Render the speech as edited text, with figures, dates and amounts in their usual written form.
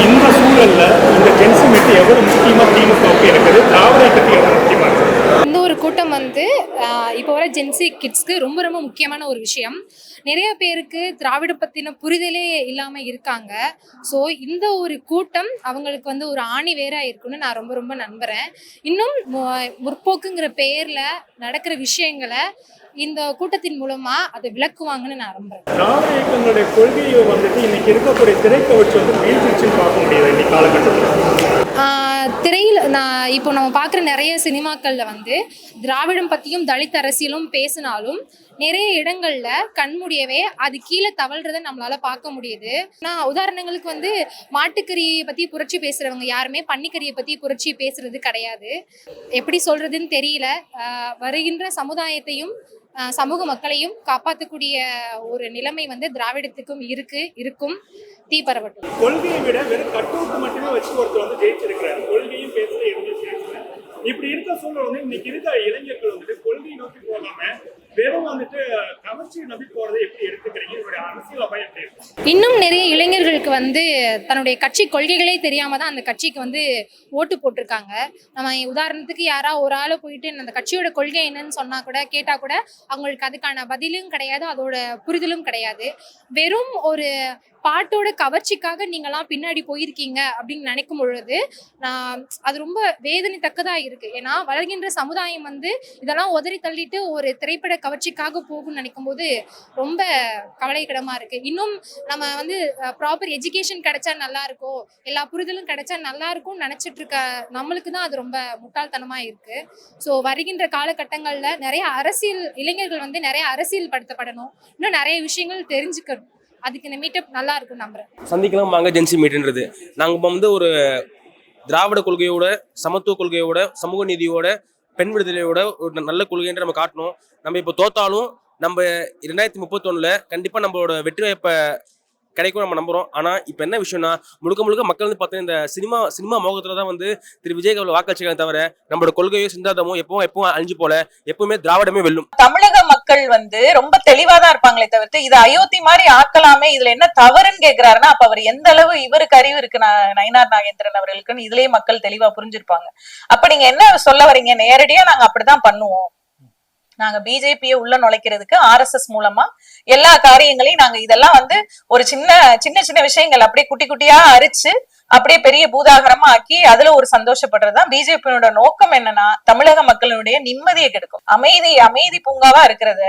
இந்த சூழல்ல இந்த ஜென்சி மீட் எவ்வளவு முக்கியமா திமுகவுக்கு இருக்குது, திராவிட இயக்கத்துக்கு எவ்வளவு முக்கியமா இருக்கு? இந்த ஒரு கூட்டம் வந்து இப்போ வர ஜென்சி கிட்ஸ்க்கு ரொம்ப ரொம்ப முக்கியமான ஒரு விஷயம். நிறைய பேருக்கு திராவிட பத்தின புரிதலே இல்லாம இருக்காங்க. ஸோ இந்த ஒரு கூட்டம் அவங்களுக்கு வந்து ஒரு ஆணி வேரா இருக்குன்னு நான் ரொம்ப ரொம்ப நம்புறேன். இன்னும் முற்போக்குங்கிற பெயர்ல நடக்கிற விஷயங்களை இந்த கூட்டத்தின் மூலமா அதை விளக்குவாங்கன்னு நான் நம்புறேன். திராவிட இயக்கங்களுடைய கொள்கையை வந்துட்டு இன்னைக்கு இருக்கக்கூடிய திரைக்கவர்ச்சி வந்து வீழ்ச்சின்னு பார்க்க முடியாது இன்னைக்கு காலகட்டத்தில். திரையில் இப்போ நம்ம பார்க்குற நிறைய சினிமாக்களில் வந்து திராவிடம் பற்றியும் தலித் அரசியலும் பேசினாலும் நிறைய இடங்கள்ல கண்மூடியவே அது கீழே தவழ்றதை நம்மளால பார்க்க முடியுது. நான் உதாரணங்களுக்கு வந்து மாட்டுக்கறியை பற்றி புரட்சி பேசுகிறவங்க யாருமே பன்னிக்கறியை பற்றி புரட்சி பேசுறது கிடையாது. எப்படி சொல்றதுன்னு தெரியல. வருகின்ற சமுதாயத்தையும் சமூக மக்களையும் காப்பாற்றக்கூடிய ஒரு நிலைமை வந்து திராவிடத்துக்கும் இருக்கும். தீ பரவட்டும். கொள்கையை விட வெறும் கட்டவுட் மட்டுமே வச்சு ஒருத்தர் வந்து ஜெயிச்சிருக்கிறாரு. கொள்கையும் பேசல, எதுவுமே பேசல. இப்படி இருக்க சூழல் வந்து இன்னைக்கு இருக்க இளைஞர்கள் வந்துட்டு கொள்கையை நோக்கி போகாம வெறும் வந்துட்டு கவர்ச்சியை நம்பி போறதை எப்படி எடுத்துக்கிறீங்க? இவருடைய அரசியல் அபாயம் எப்படி இருக்கு? இன்னும் நிறைய இளைஞர்களுக்கு வந்து தன்னுடைய கட்சி கொள்கைகளே தெரியாம தான் அந்த கட்சிக்கு வந்து ஓட்டு போட்டிருக்காங்க. நம்ம உதாரணத்துக்கு யாராவது ஒரு ஆளை போயிட்டு அந்த கட்சியோட கொள்கை என்னன்னு சொன்னா கூட கேட்டா கூட அவங்களுக்கு அதுக்கான பதிலும் கிடையாது, அதோட புரிதலும் கிடையாது. வெறும் ஒரு பாட்டோட கவர்ச்சிக்காக நீங்களாம் பின்னாடி போயிருக்கீங்க அப்படின்னு நினைக்கும் பொழுது அது ரொம்ப வேதனை தக்கதா இருக்கு. ஏன்னா வளர்கின்ற சமுதாயம் வந்து இதெல்லாம் உதறி தள்ளிட்டு ஒரு திரைப்பட கவர்ச்சிக்காக போகும்னு நினைக்கும் போது ரொம்ப கவலைக்கிடமா இருக்கு. இன்னும் நம்ம வந்து ப்ராப்பர் எஜுகேஷன் கிடைச்சா நல்லா இருக்கும், எல்லா புரிதலும் கிடைச்சா நல்லா இருக்கும்னு நினைச்சிட்டு இருக்க நம்மளுக்கு தான் அது ரொம்ப முட்டாள்தனமா இருக்கு. ஸோ வருகின்ற காலகட்டங்கள்ல நிறைய இளைஞர்கள் வந்து நிறைய அரசியல் படுத்தப்படணும், இன்னும் நிறைய விஷயங்கள் தெரிஞ்சுக்கணும். அதுக்கு இந்த மீட்டப் நல்லா இருக்குன்னு நம்புறேன். சந்திக்கலாம் வாங்க ஜென்சி மீட்ன்றது. நாங்கள் இப்போ வந்து ஒரு திராவிட கொள்கையோட, சமத்துவ கொள்கையோட, சமூக நீதியோட, பெண் விடுதலையோட ஒரு நல்ல கொள்கைன்ற நம்ம காட்டணும். நம்ம இப்போ தோத்தாலும் நம்ம 2031 கண்டிப்பாக நம்மளோட வெற்றி வாய்ப்பை கிடைக்கும் நம்ம நம்புறோம். ஆனால் இப்போ என்ன விஷயம்னா முழுக்க மக்கள் வந்து பார்த்தீங்கன்னா இந்த சினிமா மோகத்தில் தான் வந்து திரு விஜய் அவர்கள் வாக்களிச்சிருக்காங்க தவிர நம்மளோட கொள்கையோ சிந்தாந்தமோ எப்பவும் அழிஞ்சு போல எப்பவுமே திராவிடமே வெல்லும். தமிழக மக்கள் வந்து ரொம்ப தெளிவாதான் இருப்பாங்களே தவிர்த்து இது அயோத்தி மாதிரி ஆக்கலாமே, இதுல என்ன தவறுன்னு கேக்குறாருன்னா அப்ப அவர் எந்த அளவு இவருக்கு அறிவு இருக்கு நயினார் நாகேந்திரன் அவர்களுக்குன்னு இதுலயே மக்கள் தெளிவா புரிஞ்சிருப்பாங்க. அப்ப நீங்க என்ன சொல்ல வரீங்க? நேரடியா நாங்க அப்படிதான் பண்ணுவோம், நாங்க பிஜேபியை உள்ள நுழைக்கிறதுக்கு RSS மூலமா எல்லா காரியங்களையும் நாங்க இதெல்லாம் வந்து ஒரு சின்ன விஷயங்கள் அப்படியே குட்டி குட்டியா அரிச்சு அப்படியே பெரிய பூதாகரமா ஆக்கி அதுல ஒரு சந்தோஷப்படுறதுதான் பிஜேபியோட நோக்கம். என்னன்னா தமிழக மக்களுடைய நிம்மதியை கெடுக்கும். அமைதி பூங்காவா இருக்கிறத